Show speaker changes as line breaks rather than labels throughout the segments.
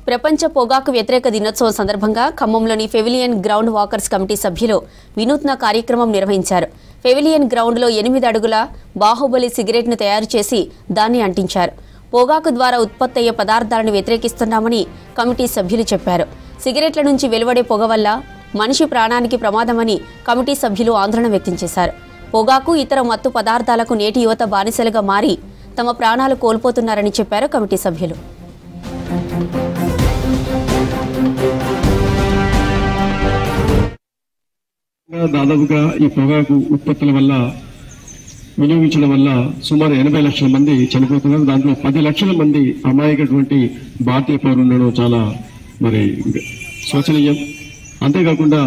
ప్రపంచ పొగాకు వ్యతిరేక దినోత్సవం సందర్భంగా ఖమ్మంలోని పెవిలియన్ గ్రౌండ్ వాకర్స్ కమిటీ సభ్యులు వినూత్న కార్యక్రమం నిర్వహించారు. పెవిలియన్ గ్రౌండ్లో 8 అడుగుల బాహుబలి సిగరెట్ను తయారు చేసి దాన్ని అంటించారు. పొగాకు ద్వారా ఉత్పత్తయ్యే పదార్థాలను వ్యతిరేకిస్తున్నామని కమిటీ సభ్యులు చెప్పారు. సిగరెట్ల నుంచి వెలువడే పొగ వల్ల మనిషి ప్రాణానికి ప్రమాదమని కమిటీ సభ్యులు ఆందోళన వ్యక్తం చేశారు. పొగాకు ఇతర మత్తు పదార్థాలకు నేటి యువత బానిసలుగా మారి తమ ప్రాణాలు కోల్పోతున్నారని చెప్పారు కమిటీ సభ్యులు.
దాదాపుగా ఈ పొగాకు ఉత్పత్తుల వల్ల వినియోగించడం వల్ల సుమారు 80 లక్షల మంది చనిపోతున్నారు. దాంట్లో 10 లక్షల మంది అమాయకటువంటి భారతీయ పౌరులు ఉండడం చాలా శోచనీయం. అంతేకాకుండా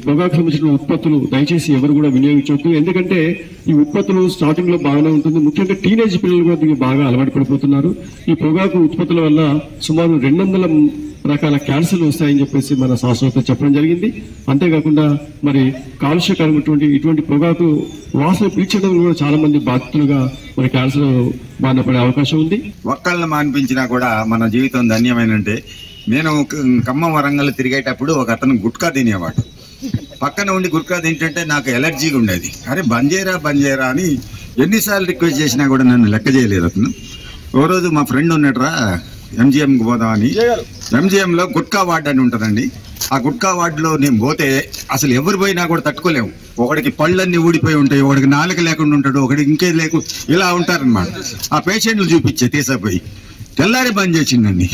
పొగాకు సంబంధించిన ఉత్పత్తులు దయచేసి ఎవరు కూడా వినియోగించవద్దు. ఎందుకంటే ఈ ఉత్పత్తులు స్టార్టింగ్ లో బాగానే ఉంటుంది. ముఖ్యంగా టీనేజ్ పిల్లలు కూడా దీనికి బాగా అలవాటు పడిపోతున్నారు. ఈ పొగాకు ఉత్పత్తుల వల్ల సుమారు 200 రకాల క్యాన్సర్లు వస్తాయని చెప్పేసి మన శాస్త్రవేత్తలు చెప్పడం జరిగింది. అంతేకాకుండా కాలుష్యకరమైనటువంటి ఇటువంటి పొగాకు వాసన పీల్చడం కూడా చాలా మంది బాధితులుగా క్యాన్సర్ బారిన పడే అవకాశం ఉంది.
ఒక్కళ్ళని మాన్పించినా కూడా మన జీవితం ధన్యమైనంటే. నేను ఖమ్మం వరంగల్ తిరిగేటప్పుడు ఒక అతను గుట్కా తినేవాడు. పక్కన ఉండి గుట్కా తింటుంటే నాకు ఎలర్జీగా ఉండేది. అరే బంజేరా అని ఎన్నిసార్లు రిక్వెస్ట్ చేసినా కూడా నన్ను లెక్క చేయలేదు అతను. ఓ రోజు మా ఫ్రెండ్ ఉన్నట్రా ఎంజిఎంకి పోదామని, ఎంజిఎంలో గుట్కా వార్డ్ అని ఉంటుందండి. ఆ గుట్కా వార్డులో నేను పోతే అసలు ఎవరు పోయినా కూడా తట్టుకోలేము. ఒకడికి పళ్ళన్నీ ఊడిపోయి ఉంటాయి, ఒకడికి నాలుక లేకుండా ఉంటాడు, ఒకడికి ఇంకేది ఇలా ఉంటారనమాట. ఆ పేషెంట్లు చూపించే తీసపోయి తెల్లారి బంద్ చేసిందండి.